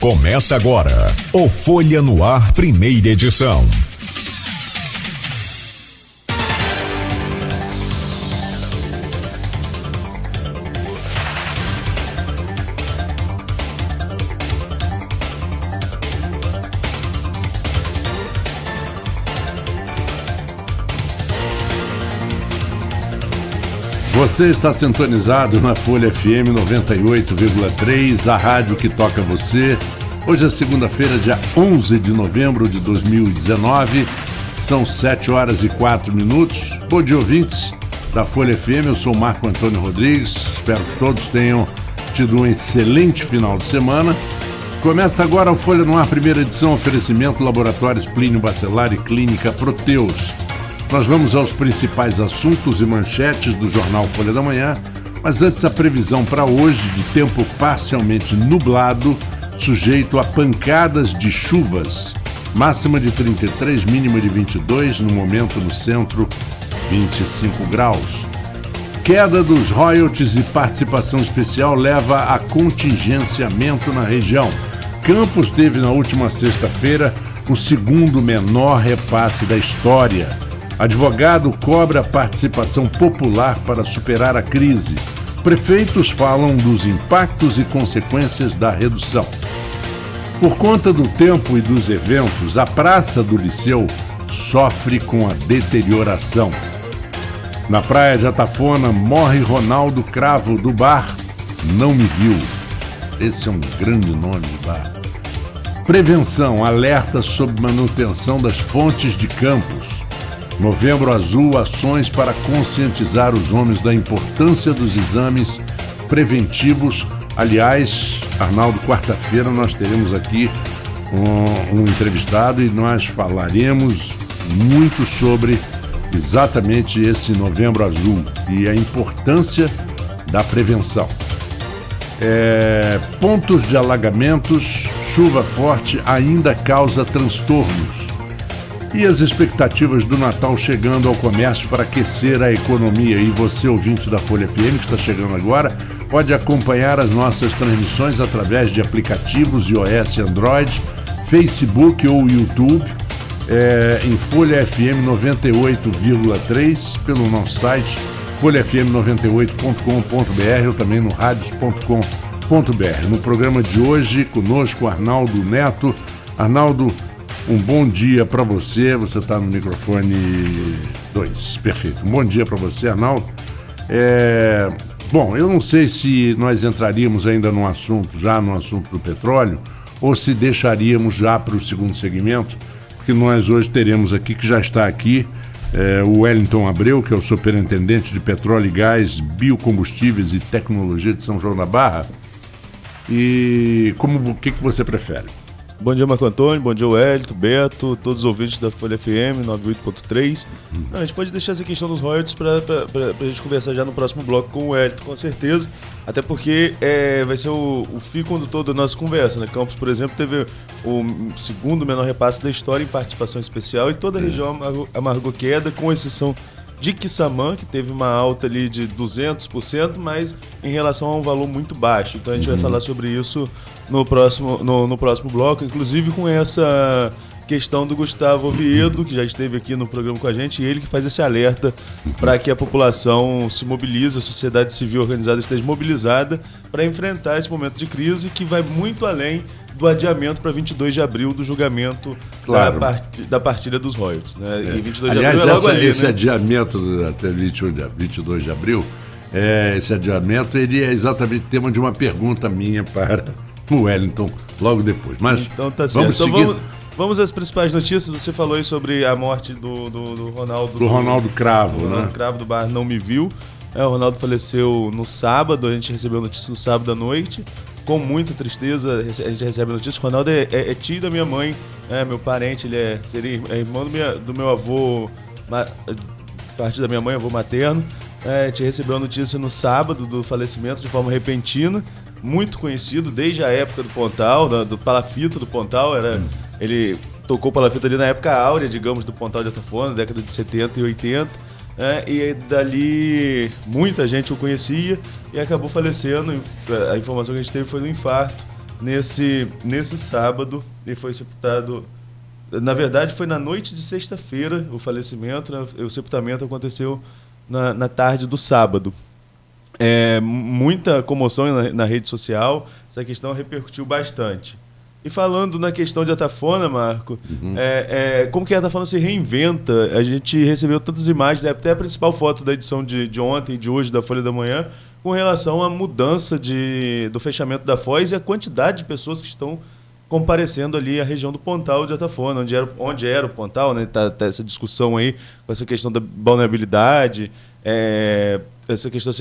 Começa agora o Folha no Ar, primeira edição. Você está sintonizado na Folha FM 98,3, a rádio que toca você. Hoje é segunda-feira, dia 11 de novembro de 2019. São 7h04. Bom dia, ouvintes da Folha FM. Eu sou Marco Antônio Rodrigues. Espero que todos tenham tido um excelente final de semana. Começa agora o Folha no Ar, primeira edição, oferecimento Laboratórios Plínio Bacelar e Clínica Proteus. Nós vamos aos principais assuntos e manchetes do jornal Folha da Manhã, mas antes a previsão para hoje de tempo parcialmente nublado, sujeito a pancadas de chuvas, máxima de 33, mínima de 22, no momento no centro 25 graus. Queda dos royalties e participação especial leva a contingenciamento na região. Campos teve na última sexta-feira o segundo menor repasse da história. Advogado cobra participação popular para superar a crise. Prefeitos falam dos impactos e consequências da redução. Por conta do tempo e dos eventos, a Praça do Liceu sofre com a deterioração. Na praia de Atafona, morre Ronaldo Cravo do bar Não Me Viu. Esse é um grande nome de bar. Prevenção alerta sobre manutenção das pontes de Campos. Novembro Azul, ações para conscientizar os homens da importância dos exames preventivos. Aliás, Arnaldo, quarta-feira nós teremos aqui um entrevistado e nós falaremos muito sobre exatamente esse Novembro Azul e a importância da prevenção. Pontos de alagamentos, chuva forte ainda causa transtornos. E as expectativas do Natal chegando ao comércio para aquecer a economia. E você, ouvinte da Folha FM, que está chegando agora, pode acompanhar as nossas transmissões através de aplicativos iOS e Android, Facebook ou YouTube, em Folha FM 98,3, pelo nosso site, folhafm98.com.br ou também no radios.com.br. No programa de hoje, conosco, Arnaldo Neto. Arnaldo, um bom dia para você. Você está no microfone 2. Perfeito. Um bom dia para você, Arnaldo. Bom, eu não sei se nós entraríamos ainda no assunto do petróleo, ou se deixaríamos já para o segundo segmento, porque nós hoje teremos aqui, que já está aqui, o Wellington Abreu, que é o superintendente de petróleo e gás, biocombustíveis e tecnologia de São João da Barra. E o que você prefere? Bom dia, Marco Antônio, bom dia, Wellington, Beto, todos os ouvintes da Folha FM 98.3. A gente pode deixar essa questão dos royalties para a gente conversar já no próximo bloco com o Wellington, com certeza. Até porque vai ser o fio condutor da nossa conversa, né? Campos, por exemplo, teve o segundo menor repasse da história em participação especial e toda a região amargou queda, com exceção de Quissamã, que teve uma alta ali de 200%, mas em relação a um valor muito baixo. Então a gente vai falar sobre isso no próximo bloco, inclusive com essa questão do Gustavo Oviedo, que já esteve aqui no programa com a gente, e ele que faz esse alerta para que a população se mobilize, a sociedade civil organizada esteja mobilizada para enfrentar esse momento de crise que vai muito além do adiamento para 22 de abril do julgamento, claro, da partilha dos royalties, né? E 22 aliás, de abril é logo ali, esse né? adiamento até 22 de abril, esse adiamento, ele é exatamente tema de uma pergunta minha para o Wellington logo depois. Mas então tá certo. vamos seguir. Vamos às principais notícias. Você falou aí sobre a morte do Ronaldo. Do Ronaldo Cravo, né? Ronaldo Cravo do bar Não Me Viu. O Ronaldo faleceu no sábado, a gente recebeu a notícia no sábado à noite. Com muita tristeza, a gente recebe a notícia. O Ronaldo é tio da minha mãe, meu parente, ele seria irmão do meu avô, parte da minha mãe, avô materno. A gente recebeu a notícia no sábado do falecimento de forma repentina, muito conhecido desde a época do Pontal, do Palafito do Pontal. Ele tocou Palafito ali na época áurea, digamos, do Pontal de Atafona, na década de 70 e 80. E dali muita gente o conhecia e acabou falecendo. A informação que a gente teve foi do infarto nesse sábado e foi sepultado. Na verdade, foi na noite de sexta-feira o falecimento, né? O sepultamento aconteceu na tarde do sábado. Muita comoção na rede social, essa questão repercutiu bastante. E falando na questão de Atafona, Marco, como que a Atafona se reinventa? A gente recebeu tantas imagens, até a principal foto da edição de ontem e de hoje da Folha da Manhã, com relação à mudança do fechamento da Foz e a quantidade de pessoas que estão comparecendo ali à região do Pontal de Atafona, onde era o Pontal, né? Tá essa discussão aí com essa questão da vulnerabilidade, essa questão,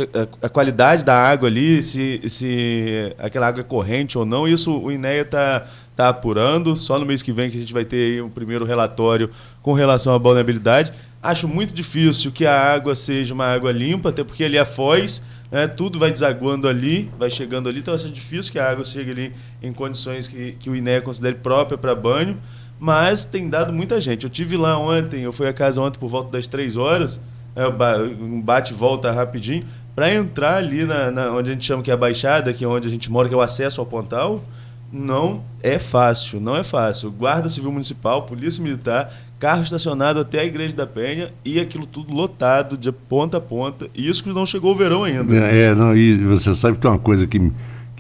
a qualidade da água ali, se aquela água é corrente ou não. Isso o INEA está apurando. Só no mês que vem que a gente vai ter aí o primeiro relatório com relação à vulnerabilidade. Acho muito difícil que a água seja uma água limpa, até porque ali é a Foz, né? Tudo vai desaguando ali, vai chegando ali, então acho difícil que a água chegue ali em condições que o INEA considere própria para banho, mas tem dado muita gente. Eu tive lá ontem, eu fui à casa ontem por volta das 3 horas, um bate e volta rapidinho, para entrar ali onde a gente chama que é a Baixada, que é onde a gente mora, que é o acesso ao Pontal. Não é fácil. Guarda Civil Municipal, Polícia Militar, carro estacionado até a Igreja da Penha e aquilo tudo lotado de ponta a ponta. E isso que não chegou o verão ainda. E você sabe que tem uma coisa que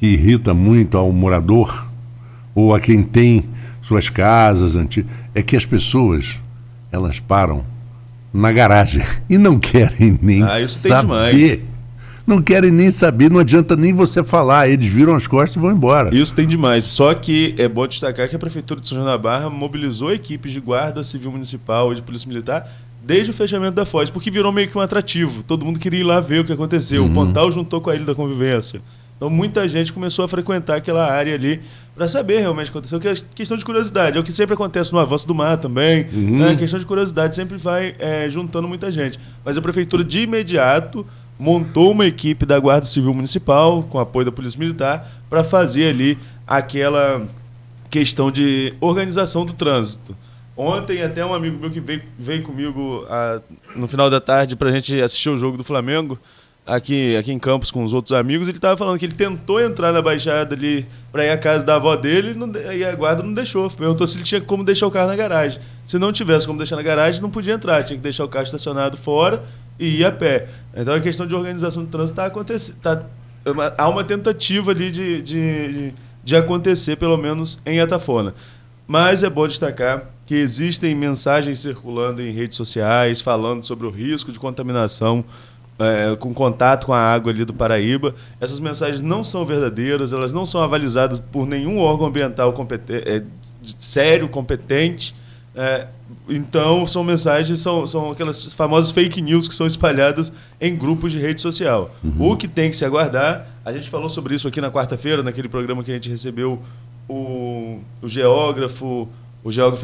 irrita muito ao morador ou a quem tem suas casas antigas, é que as pessoas, elas param na garagem e não querem nem saber. Não querem nem saber, não adianta nem você falar, eles viram as costas e vão embora. Isso tem demais. Só que é bom destacar que a Prefeitura de São João da Barra mobilizou equipes de Guarda Civil Municipal e de Polícia Militar desde o fechamento da Foz, porque virou meio que um atrativo. Todo mundo queria ir lá ver o que aconteceu. O Pontal juntou com a Ilha da Convivência. Então muita gente começou a frequentar aquela área ali para saber realmente o que aconteceu, que é questão de curiosidade. É o que sempre acontece no Avanço do Mar também. Né? Questão de curiosidade sempre vai juntando muita gente. Mas a Prefeitura de imediato montou uma equipe da Guarda Civil Municipal, com apoio da Polícia Militar, para fazer ali aquela questão de organização do trânsito. Ontem até um amigo meu que veio comigo no final da tarde para a gente assistir o jogo do Flamengo, aqui em Campos com os outros amigos, ele estava falando que ele tentou entrar na Baixada ali para ir à casa da avó dele e a guarda não deixou. Perguntou se ele tinha como deixar o carro na garagem. Se não tivesse como deixar na garagem, não podia entrar, tinha que deixar o carro estacionado fora e ir a pé. Então a questão de organização do trânsito está acontecendo. Há uma tentativa ali de acontecer, pelo menos em Atafona. Mas é bom destacar que existem mensagens circulando em redes sociais falando sobre o risco de contaminação com contato com a água ali do Paraíba. Essas mensagens não são verdadeiras, elas não são avalizadas por nenhum órgão ambiental sério, competente. Então são mensagens, são aquelas famosas fake news que são espalhadas em grupos de rede social. O que tem que se aguardar, a gente falou sobre isso aqui na quarta-feira, naquele programa que a gente recebeu o geógrafo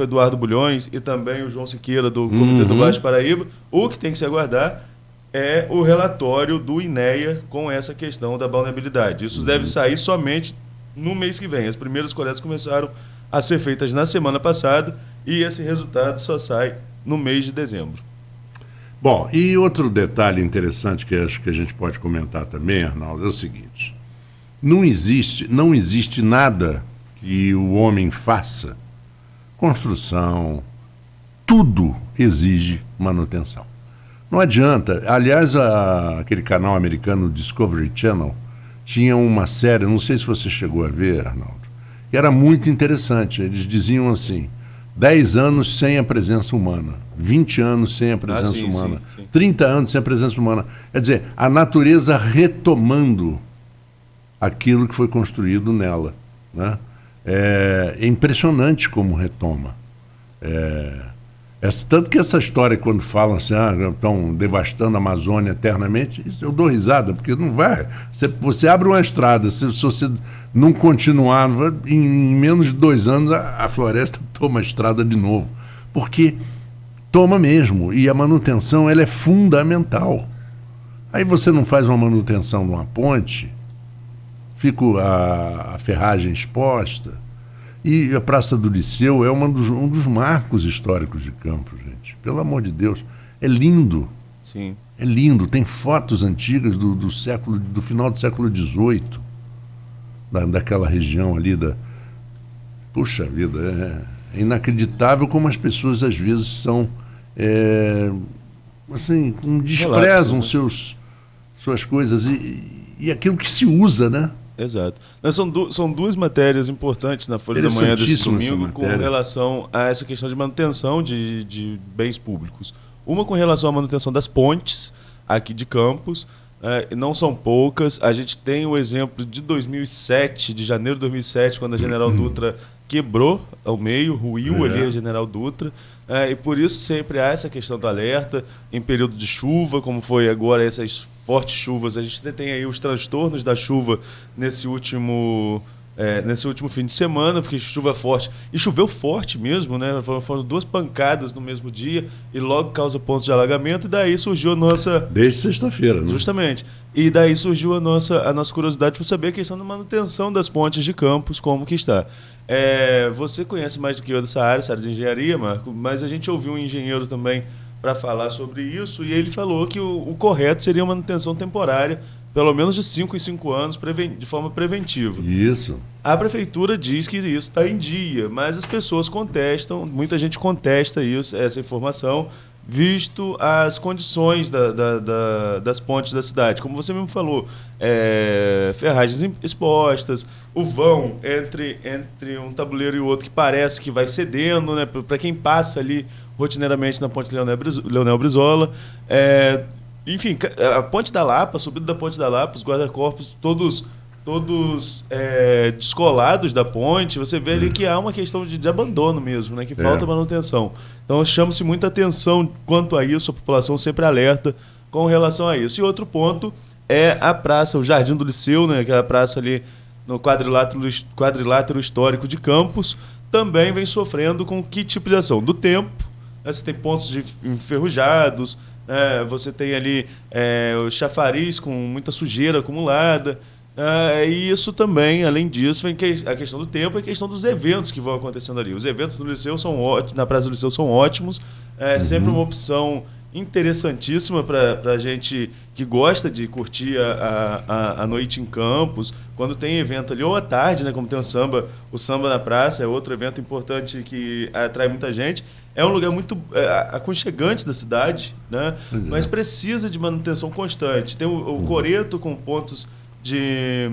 Eduardo Bulhões e também o João Siqueira do Comitê do Baixo Paraíba. O que tem que se aguardar é o relatório do INEA com essa questão da vulnerabilidade. Isso deve sair somente no mês que vem. As primeiras coletas começaram a ser feitas na semana passada e esse resultado só sai no mês de dezembro. Bom, e outro detalhe interessante que acho que a gente pode comentar também, Arnaldo, é o seguinte: não existe nada que o homem faça, construção, tudo exige manutenção. Não adianta. Aliás, aquele canal americano Discovery Channel tinha uma série, não sei se você chegou a ver, Arnaldo, que era muito interessante. Eles diziam assim: 10 anos sem a presença humana, 20 anos sem a presença humana, sim. 30 anos sem a presença humana. Quer dizer, a natureza retomando aquilo que foi construído nela, né? É impressionante como retoma. Tanto que essa história, quando falam assim, estão devastando a Amazônia eternamente, eu dou risada, porque não vai. Você abre uma estrada, se você não continuar, em menos de 2 anos a floresta toma a estrada de novo. Porque toma mesmo, e a manutenção ela é fundamental. Aí você não faz uma manutenção de uma ponte, fica a ferragem exposta. E a Praça do Liceu é um dos marcos históricos de Campos, gente. Pelo amor de Deus. É lindo. Sim. É lindo. Tem fotos antigas do final do século XVIII. daquela região ali Puxa vida, é inacreditável como as pessoas às vezes são assim, desprezam suas coisas e aquilo que se usa, né? Exato. São duas matérias importantes na Folha da Manhã desse domingo com relação a essa questão de manutenção de bens públicos. Uma com relação à manutenção das pontes aqui de Campos, não são poucas. A gente tem o exemplo de 2007, de janeiro de 2007, quando a General Dutra quebrou ao meio, ruiu ali a General Dutra, e por isso sempre há essa questão do alerta em período de chuva, como foi agora essas fortes chuvas. A gente tem aí os transtornos da chuva nesse último fim de semana, porque chuva forte, e choveu forte mesmo, né? Foram 2 pancadas no mesmo dia e logo causa pontos de alagamento, e daí surgiu a nossa... Desde sexta-feira, né? Justamente. E daí surgiu a nossa curiosidade para saber a questão da manutenção das pontes de Campos, como que está. Você conhece mais do que eu dessa área de engenharia, Marco, mas a gente ouviu um engenheiro também para falar sobre isso, e ele falou que o correto seria uma manutenção temporária, pelo menos de 5 em 5 anos, de forma preventiva. Isso. A prefeitura diz que isso está em dia, mas as pessoas contestam, muita gente contesta essa informação, visto as condições das pontes da cidade. Como você mesmo falou, ferragens expostas, o vão entre um tabuleiro e o outro que parece que vai cedendo, né, para quem passa ali rotineiramente na ponte Leonel Brizola. Enfim, a Ponte da Lapa, a subida da Ponte da Lapa, os guarda-corpos todos descolados da ponte. Você vê ali que há uma questão de abandono mesmo, né? Que falta manutenção. Então chama-se muita atenção quanto a isso, a população sempre alerta com relação a isso. E outro ponto é a praça, o Jardim do Liceu, né? Que é a praça ali no quadrilátero histórico de Campos, também vem sofrendo com que tipo de ação? Do tempo, né? Você tem pontos enferrujados, você tem ali o chafariz com muita sujeira acumulada. E isso também, além disso, vem a questão do tempo e a questão dos eventos que vão acontecendo ali. Os eventos no Liceu na Praça do Liceu são ótimos, sempre uma opção interessantíssima para a gente que gosta de curtir a noite em Campos, quando tem evento ali, ou à tarde, né, como tem o samba na praça, é outro evento importante que atrai muita gente. É um lugar muito aconchegante da cidade, né? Mas precisa de manutenção constante. Tem o Coreto com pontos de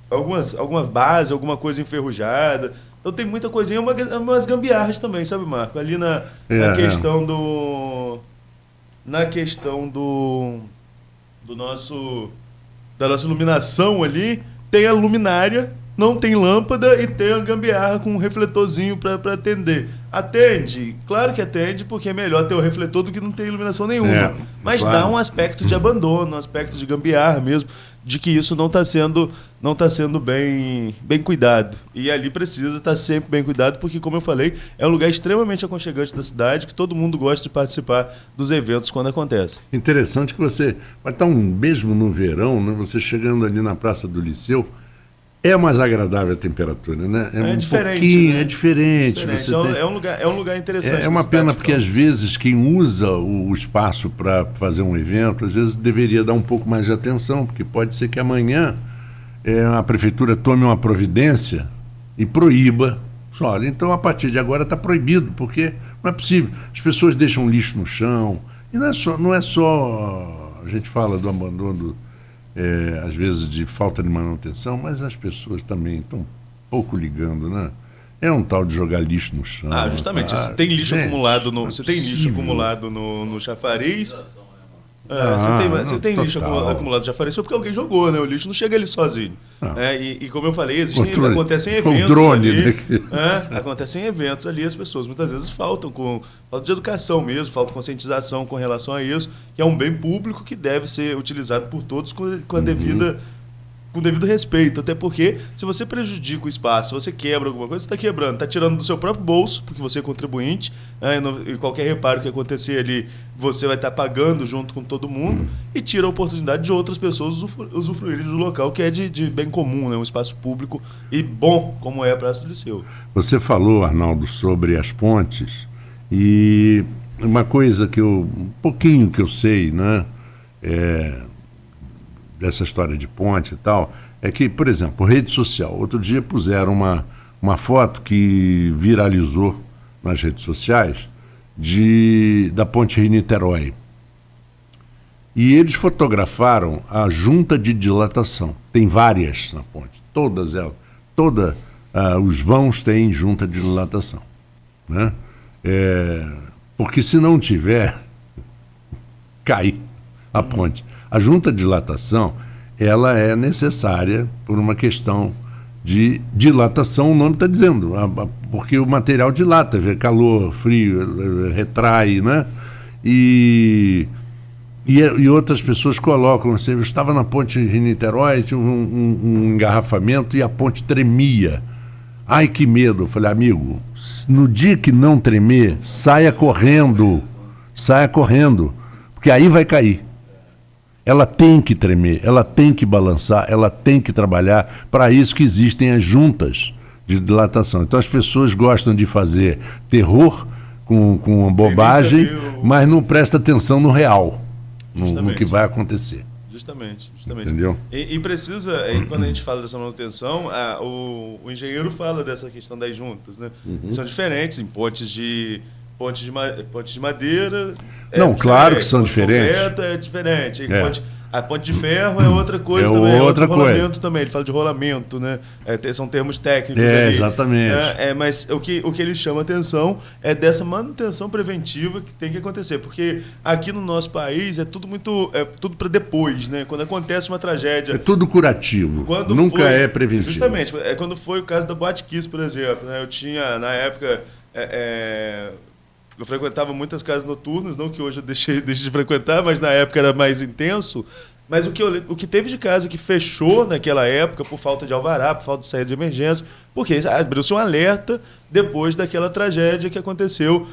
alguma base, alguma coisa enferrujada. Então tem muita coisinha, umas gambiarras também, sabe, Marco? Ali na questão da nossa iluminação ali, tem a luminária, não tem lâmpada e tem a gambiarra com um refletorzinho para atender. Atende? Claro que atende, porque é melhor ter o refletor do que não ter iluminação nenhuma. Mas claro, dá um aspecto de abandono, um aspecto de gambiarra mesmo, de que isso não está sendo bem cuidado. E ali precisa estar sempre bem cuidado, porque, como eu falei, é um lugar extremamente aconchegante da cidade, que todo mundo gosta de participar dos eventos quando acontecem. Interessante que você vai estar mesmo no verão, né, você chegando ali na Praça do Liceu, é mais agradável a temperatura, né? É diferente, pouquinho, né? É diferente. Você é um lugar interessante. É uma pena porque, às vezes, quem usa o espaço para fazer um evento, às vezes deveria dar um pouco mais de atenção, porque pode ser que amanhã a prefeitura tome uma providência e proíba. Olha, então, a partir de agora está proibido, porque não é possível. As pessoas deixam lixo no chão. E não é só a gente fala do abandono, às vezes de falta de manutenção, mas as pessoas também estão pouco ligando, né? É um tal de jogar lixo no chão. Justamente. Se tem lixo acumulado no chafariz. Você tem lixo acumulado no chafariz só porque alguém jogou, né? O lixo não chega ali sozinho. E como eu falei, acontecem eventos. O drone, ali, acontecem eventos ali, as pessoas muitas vezes falta de educação mesmo, falta de conscientização com relação a isso, que é um bem público que deve ser utilizado por todos com o devido respeito, até porque se você prejudica o espaço, se você quebra alguma coisa, você está quebrando, está tirando do seu próprio bolso, porque você é contribuinte, e qualquer reparo que acontecer ali, você vai estar pagando junto com todo mundo, e tira a oportunidade de outras pessoas usufruírem do local que é de bem comum, né? Um espaço público e bom, como é a Praça do Liceu. Você falou, Arnaldo, sobre as pontes, e uma coisa um pouquinho que eu sei, né? Dessa história de ponte e tal, é que, por exemplo, rede social. Outro dia puseram uma foto que viralizou nas redes sociais da Ponte Rio-Niterói. E eles fotografaram a junta de dilatação. Tem várias na ponte, todas elas. Os vãos têm junta de dilatação. Né? Porque se não tiver, cai a ponte. A junta de dilatação, ela é necessária por uma questão de dilatação, o nome está dizendo, porque o material dilata, vê calor, frio, retrai, né? E outras pessoas colocam assim, eu estava na ponte de Niterói, tinha um engarrafamento e a ponte tremia. Ai, que medo. Eu falei, amigo, no dia que não tremer, saia correndo, porque aí vai cair. Ela tem que tremer, ela tem que balançar, ela tem que trabalhar. Para isso que existem as juntas de dilatação. Então as pessoas gostam de fazer terror com bobagem, mas não presta atenção no real. No que vai acontecer. Justamente. Entendeu? E precisa, quando a gente fala dessa manutenção, o engenheiro fala dessa questão das juntas, né? São diferentes em pontes de madeira. Não, claro que são diferentes. Concreto é diferente. A ponte de ferro é outra coisa também. Outra coisa. Rolamento também. Ele fala de rolamento, né? São termos técnicos. Exatamente. Mas o que ele chama atenção é dessa manutenção preventiva que tem que acontecer. Porque aqui no nosso país é tudo para depois, né? Quando acontece uma tragédia. É tudo curativo. Nunca é preventivo. Justamente. Quando foi o caso da Boate Kiss, por exemplo. Né? Eu tinha, na época. Eu frequentava muitas casas noturnas, não que hoje eu deixei de frequentar, mas na época era mais intenso. Mas o que teve de casa que fechou naquela época por falta de alvará, por falta de saída de emergência, porque abriu-se um alerta depois daquela tragédia que aconteceu.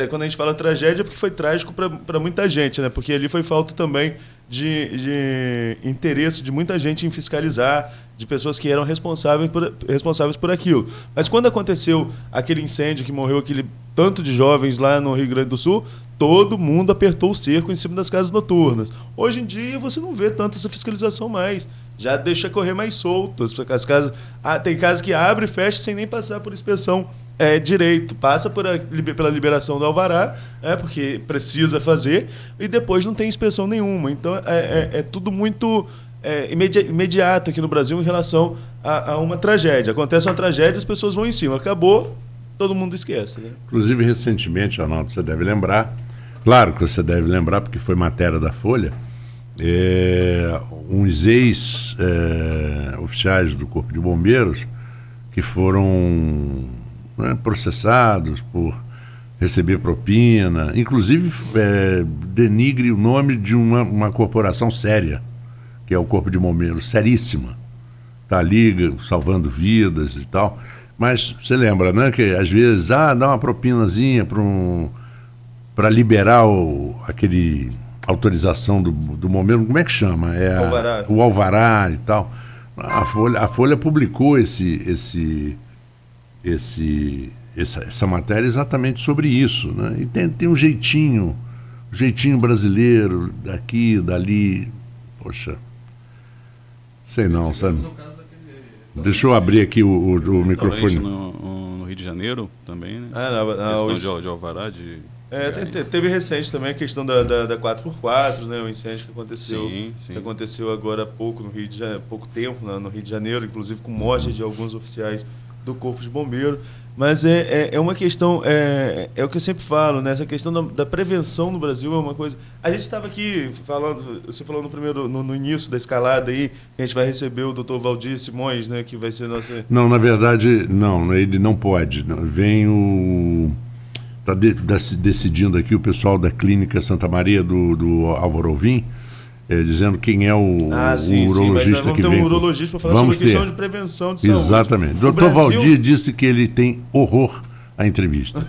Quando a gente fala tragédia, é porque foi trágico para muita gente, né? Porque ali foi falta também de interesse de muita gente em fiscalizar, de pessoas que eram responsáveis por aquilo. Mas quando aconteceu aquele incêndio que morreu aquele tanto de jovens lá no Rio Grande do Sul, todo mundo apertou o cerco em cima das casas noturnas. Hoje em dia você não vê tanta essa fiscalização mais. Já deixa correr mais solto. As casas, tem casas que abre e fecha sem nem passar por inspeção direito. Passa pela liberação do alvará, porque precisa fazer, e depois não tem inspeção nenhuma. Então é tudo muito imediato aqui no Brasil em relação a uma tragédia. Acontece uma tragédia, as pessoas vão em cima. Acabou, todo mundo esquece. Né? Inclusive, recentemente, Arnaldo, você deve lembrar, claro que você deve lembrar, porque foi matéria da Folha, uns ex-oficiais do Corpo de Bombeiros que foram processados por receber propina, inclusive denigre o nome de uma corporação séria, que é o Corpo de Bombeiros, seríssima, está ali salvando vidas e tal. Mas você lembra, né, que às vezes dá uma propinazinha para liberar aquele autorização do bombeiro, como é que chama? Alvará. O alvará e tal. A Folha publicou essa matéria exatamente sobre isso, né? E tem um jeitinho brasileiro, daqui, dali, poxa, sei não, sabe? Deixa eu abrir aqui o microfone. No Rio de Janeiro também, né? Questão de alvará, teve recente também a questão da 4x4, né? O incêndio que aconteceu, sim. Que aconteceu agora há pouco no Rio de Janeiro, pouco tempo no Rio de Janeiro, inclusive com morte de alguns oficiais do Corpo de Bombeiro. Mas é uma questão, é o que eu sempre falo, né? Essa questão da prevenção no Brasil é uma coisa. A gente estava aqui você falou no início da escalada aí, que a gente vai receber o Dr. Valdir Simões, né? Que vai ser nosso. Não, na verdade, não, ele não pode. Vem está decidindo aqui o pessoal da Clínica Santa Maria do Álvaro Alvim, dizendo quem é o urologista que vem. Vamos ter um urologista para falar sobre a questão de prevenção de saúde. Exatamente. O Dr. Valdir disse que ele tem horror à entrevista.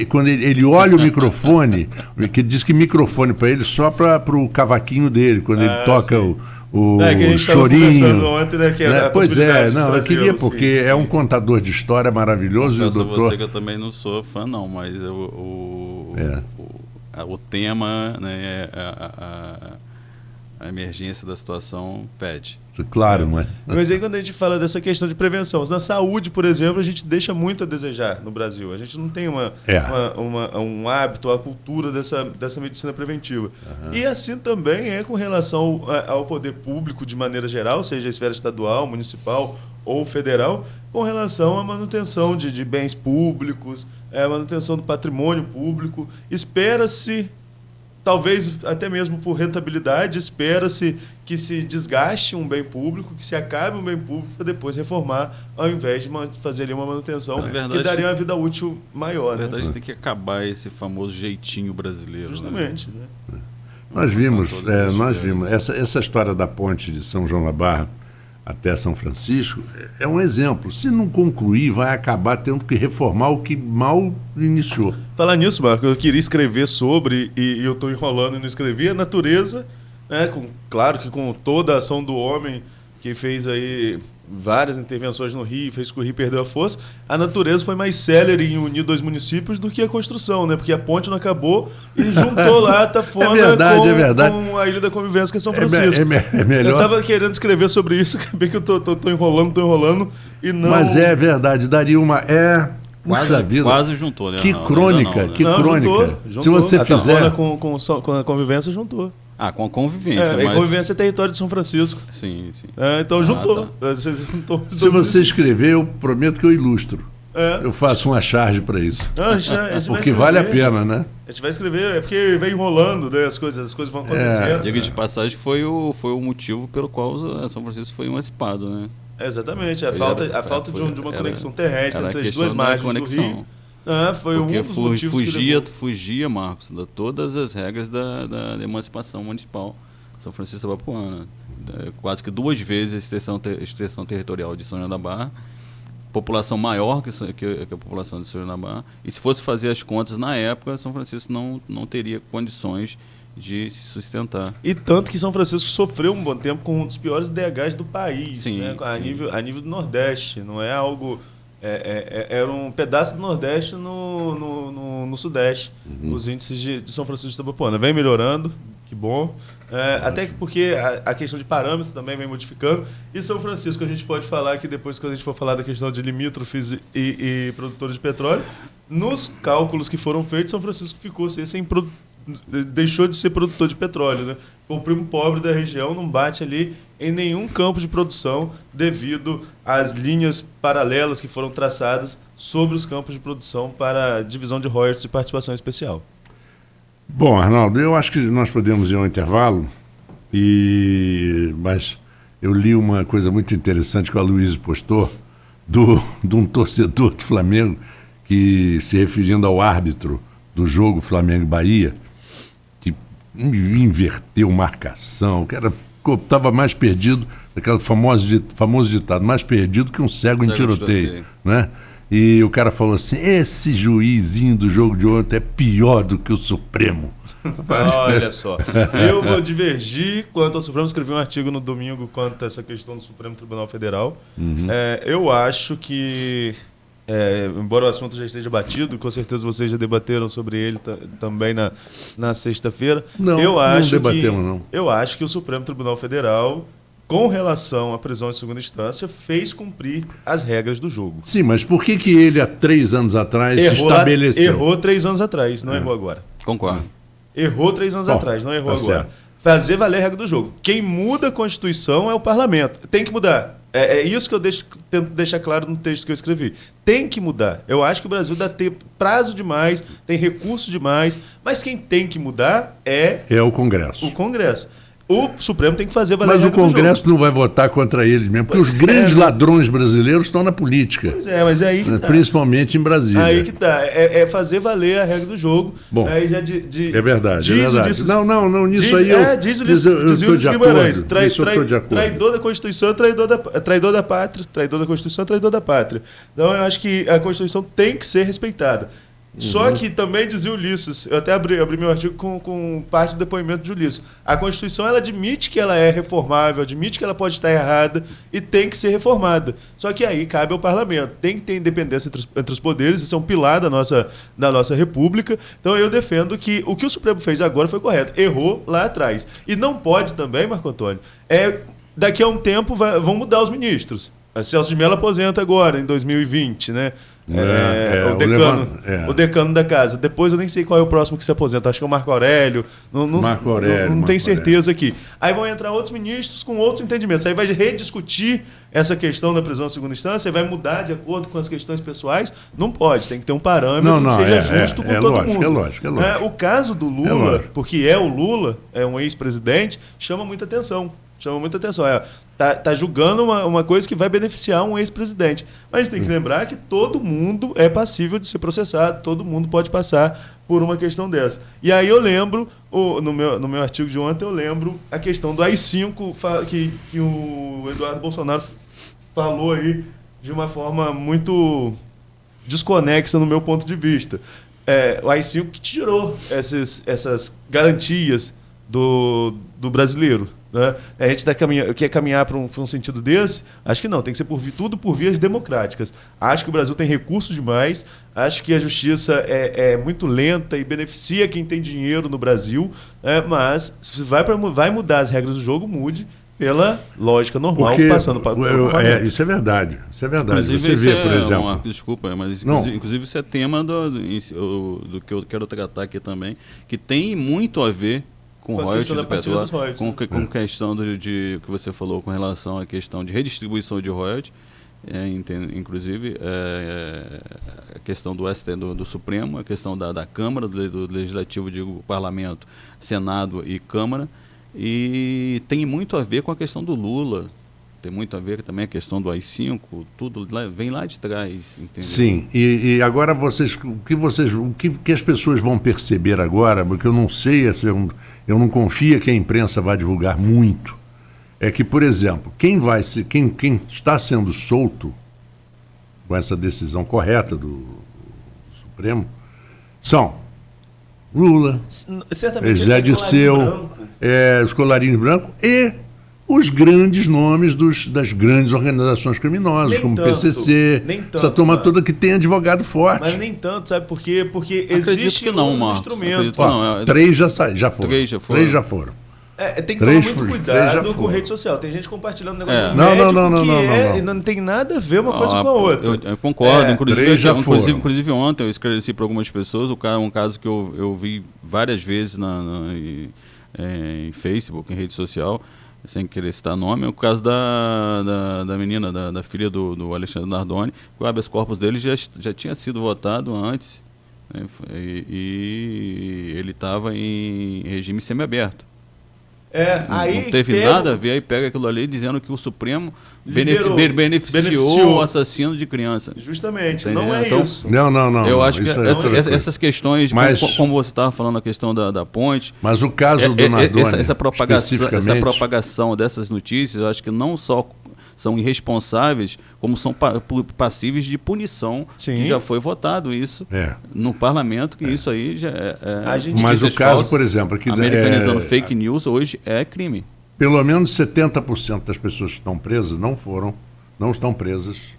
Quando ele olha o microfone, que diz que microfone para ele só para o cavaquinho dele, quando ele toca o chorinho. Ontem, né, pois eu queria, porque é um contador de história maravilhoso. Confesso a você que eu também não sou fã, não, mas o tema, né, A emergência da situação pede. Claro, não é? Mas aí quando a gente fala dessa questão de prevenção, na saúde, por exemplo, a gente deixa muito a desejar no Brasil. A gente não tem um hábito, a cultura dessa medicina preventiva. E assim também é com relação ao poder público de maneira geral, seja a esfera estadual, municipal ou federal, com relação à manutenção de bens públicos, manutenção do patrimônio público. Espera-se, talvez até mesmo por rentabilidade, espera-se que se desgaste um bem público, que se acabe um bem público para depois reformar, ao invés de fazer ali uma manutenção que daria uma vida útil maior. Na verdade, tem que acabar esse famoso jeitinho brasileiro. Justamente. Né? Nós vimos essa história da ponte de São João da Barra até São Francisco, é um exemplo. Se não concluir, vai acabar tendo que reformar o que mal iniciou. Falar nisso, Marco, eu queria escrever sobre, e eu estou enrolando e não escrevi, a natureza, né, claro que com toda a ação do homem, que fez aí várias intervenções no Rio, fez com que o Rio perdeu a força, a natureza foi mais célere em unir dois municípios do que a construção, né? Porque a ponte não acabou e juntou lá a Tafona com a Ilha da Convivência, que é São Francisco. É melhor. Eu estava querendo escrever sobre isso, acabei que eu tô enrolando e não... Mas é verdade, daria uma... Quase juntou, né? Que crônica, que crônica. Juntou. Se você fizer... A com a Convivência juntou. Com a convivência. Mas... A convivência é território de São Francisco. Sim. Então juntou. Tá. Se você escrever, eu prometo que eu ilustro. Eu faço uma charge para isso. Porque vale a pena, né? A gente vai escrever, é porque vem enrolando, né? As coisas vão acontecendo. Diga de passagem, foi o motivo pelo qual São Francisco foi emancipado, né? Exatamente, a falta de uma conexão terrestre entre as duas margens do Rio. Foi porque um dos motivos fugia, Marcos, de todas as regras da emancipação municipal São Francisco da Bapuana. Quase que 2 vezes a extensão territorial de São João da Barra, população maior que a população de São João da Barra, e se fosse fazer as contas na época, São Francisco não teria condições de se sustentar. E tanto que São Francisco sofreu um bom tempo com um dos piores DHs do país, sim, né? A nível do Nordeste, não é algo... Era um pedaço do Nordeste no Sudeste, os índices de São Francisco da Bapuana. Vem melhorando, que bom. Até porque a questão de parâmetro também vem modificando. E São Francisco, a gente pode falar que depois, quando a gente for falar da questão de limítrofes e produtores de petróleo, nos cálculos que foram feitos, São Francisco ficou deixou de ser produtor de petróleo, né? O primo pobre da região não bate ali em nenhum campo de produção devido às linhas paralelas que foram traçadas sobre os campos de produção para a divisão de royalties e participação especial. Bom, Arnaldo, eu acho que nós podemos ir ao intervalo, mas eu li uma coisa muito interessante que o Aloysio postou de um torcedor do Flamengo que, se referindo ao árbitro do jogo Flamengo-Bahia, que inverteu marcação, que estava mais perdido, aquele famoso ditado, mais perdido que um cego em tiroteio, né? E o cara falou assim, esse juizinho do jogo de ontem é pior do que o Supremo. Olha só, eu vou divergir quanto ao Supremo, escrevi um artigo no domingo quanto a essa questão do Supremo Tribunal Federal. Eu acho que, embora o assunto já esteja batido, com certeza vocês já debateram sobre ele também na sexta-feira. Não debatemos, não. Eu acho que o Supremo Tribunal Federal, com relação à prisão em segunda instância, fez cumprir as regras do jogo. Sim, mas por que ele há 3 anos atrás estabeleceu? Errou 3 anos atrás, não errou agora. Concordo. Errou 3 anos atrás, não errou agora. Certo. Fazer valer a regra do jogo. Quem muda a Constituição é o Parlamento. Tem que mudar. É isso que eu tento deixar claro no texto que eu escrevi. Tem que mudar. Eu acho que o Brasil dá prazo demais, tem recurso demais, mas quem tem que mudar é o Congresso. O Congresso. O Supremo tem que fazer valer a regra do jogo. Mas o Congresso não vai votar contra eles mesmo, porque os grandes ladrões brasileiros estão na política. Pois é, mas é aí que tá. Principalmente em Brasília. Aí que tá. É fazer valer a regra do jogo. Bom, aí já é verdade, é verdade. Não, nisso aí eu estou de acordo. Traidor da Constituição, traidor da pátria, traidor da Constituição, traidor da pátria. Então eu acho que a Constituição tem que ser respeitada. Só que também dizia Ulisses, eu até abri meu artigo com parte do depoimento de Ulisses. A Constituição, ela admite que ela é reformável, admite que ela pode estar errada e tem que ser reformada. Só que aí cabe ao parlamento. Tem que ter independência entre os poderes, isso é um pilar da nossa república. Então eu defendo que o Supremo fez agora foi correto. Errou lá atrás. E não pode também, Marco Antônio, daqui a um tempo vão mudar os ministros. A Celso de Mello aposenta agora, em 2020, né? O decano da casa. Depois eu nem sei qual é o próximo que se aposenta. Acho que é o Marco Aurélio. Não tenho certeza aqui. Aí vão entrar outros ministros com outros entendimentos. Aí vai rediscutir essa questão da prisão em segunda instância, vai mudar de acordo com as questões pessoais. Não pode, tem que ter um parâmetro que seja justo com todo mundo. É lógico. O caso do Lula, porque o Lula, é um ex-presidente, chama muita atenção. Tá julgando uma coisa que vai beneficiar um ex-presidente. Mas a gente tem que lembrar que todo mundo é passível de ser processado, todo mundo pode passar por uma questão dessa. E aí eu lembro, no meu artigo de ontem, eu lembro a questão do AI-5 que o Eduardo Bolsonaro falou aí de uma forma muito desconexa no meu ponto de vista. O AI-5 que tirou essas garantias do brasileiro. Né? A gente quer caminhar para um sentido desse? Acho que não, tem que ser tudo por vias democráticas. Acho que o Brasil tem recursos demais, acho que a justiça é muito lenta e beneficia quem tem dinheiro no Brasil, mas se vai mudar as regras do jogo, mude pela lógica normal, passando para isso é verdade. Inclusive, você vê, por exemplo... Desculpa, mas inclusive isso é tema do que eu quero tratar aqui também, que tem muito a ver com royalties de petróleo, com questão que você falou com relação à questão de redistribuição de royalties, inclusive a questão do Supremo, a questão da Câmara, do Legislativo, do Parlamento, Senado e Câmara, e tem muito a ver com a questão do Lula, tem muito a ver também a questão do AI-5, tudo vem lá de trás, entendeu? Sim, e agora o que as pessoas vão perceber agora, porque eu não sei, eu não confio que a imprensa vai divulgar muito, é que, por exemplo, quem está sendo solto com essa decisão correta do Supremo são Lula, Zé Dirceu, os colarinhos brancos e os grandes nomes das grandes organizações criminosas, nem como o PCC, essa turma toda que tem advogado forte. Mas nem tanto, sabe por quê? Porque existe um instrumento. Três já foram. Três já foram. Tem que tomar muito cuidado com rede social. Tem gente compartilhando negócio não tem nada a ver uma coisa com a outra. Eu concordo. Inclusive ontem eu esclareci para algumas pessoas um caso que eu vi várias vezes em Facebook, em rede social, sem querer citar nome, é o caso da menina, da filha do Alexandre Nardoni, que o habeas corpus dele já tinha sido votado antes, né, e ele estava em regime semiaberto. Não teve nada a ver, aí pega aquilo ali dizendo que o Supremo beneficiou o assassino de criança. Justamente, entendeu? não é então, isso. Não. Eu acho que essas questões, como você estava falando, a questão da ponte... Mas o caso do Nardoni, essa propagação dessas notícias, eu acho que não só são irresponsáveis, como são passíveis de punição. Sim. Que já foi votado isso no parlamento, que isso aí já mas o caso, por exemplo... que americanizando fake news hoje é crime. Pelo menos 70% das pessoas que estão presas não estão presas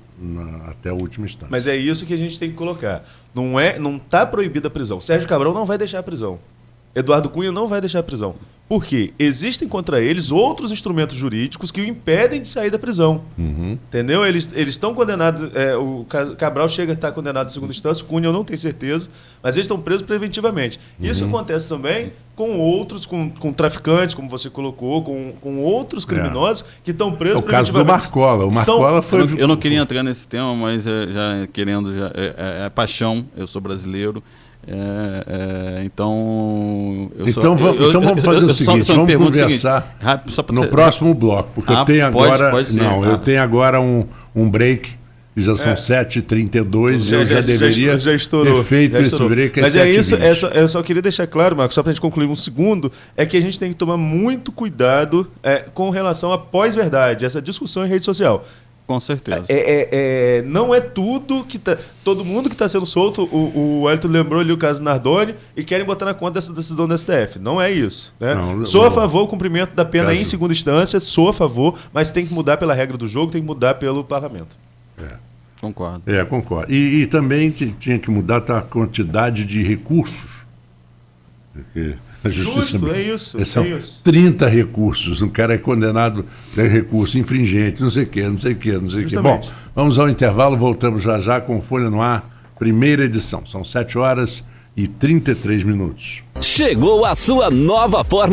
até a última instância. Mas é isso que a gente tem que colocar. Não está proibida a prisão. Sérgio Cabral não vai deixar a prisão. Eduardo Cunha não vai deixar a prisão. Por quê? Existem contra eles outros instrumentos jurídicos que o impedem de sair da prisão. Entendeu? Eles estão condenados. O Cabral chega a estar condenado em segunda instância, o Cunha eu não tenho certeza, mas eles estão presos preventivamente. Isso acontece também com outros, com traficantes, como você colocou, com outros criminosos que estão presos preventivamente. O caso do Marcola. O Marcola foi... Eu não queria entrar nesse tema, mas é paixão. Eu sou brasileiro. Então vamos fazer o seguinte, vamos conversar no próximo bloco, porque eu tenho agora eu tenho agora um break, já são 7h32 e eu já deveria ter feito esse break. Mas isso, eu só queria deixar claro, Marcos, só para a gente concluir um segundo, é que a gente tem que tomar muito cuidado com relação à pós-verdade, essa discussão em rede social. Com certeza. Não é tudo que tá... Todo mundo que está sendo solto, o Elton lembrou ali o caso Nardoni, e querem botar na conta dessa decisão do STF. Não é isso. Né? Sou a favor do cumprimento da pena em segunda instância, sou a favor, mas tem que mudar pela regra do jogo, tem que mudar pelo parlamento. Concordo. Concordo. E também tinha que mudar a quantidade de recursos. Porque a justiça são 30 recursos. Um cara é condenado por recurso infringente, não sei o quê. Bom, vamos ao intervalo, voltamos já com Folha no Ar, primeira edição. São 7h33. Chegou a sua nova forma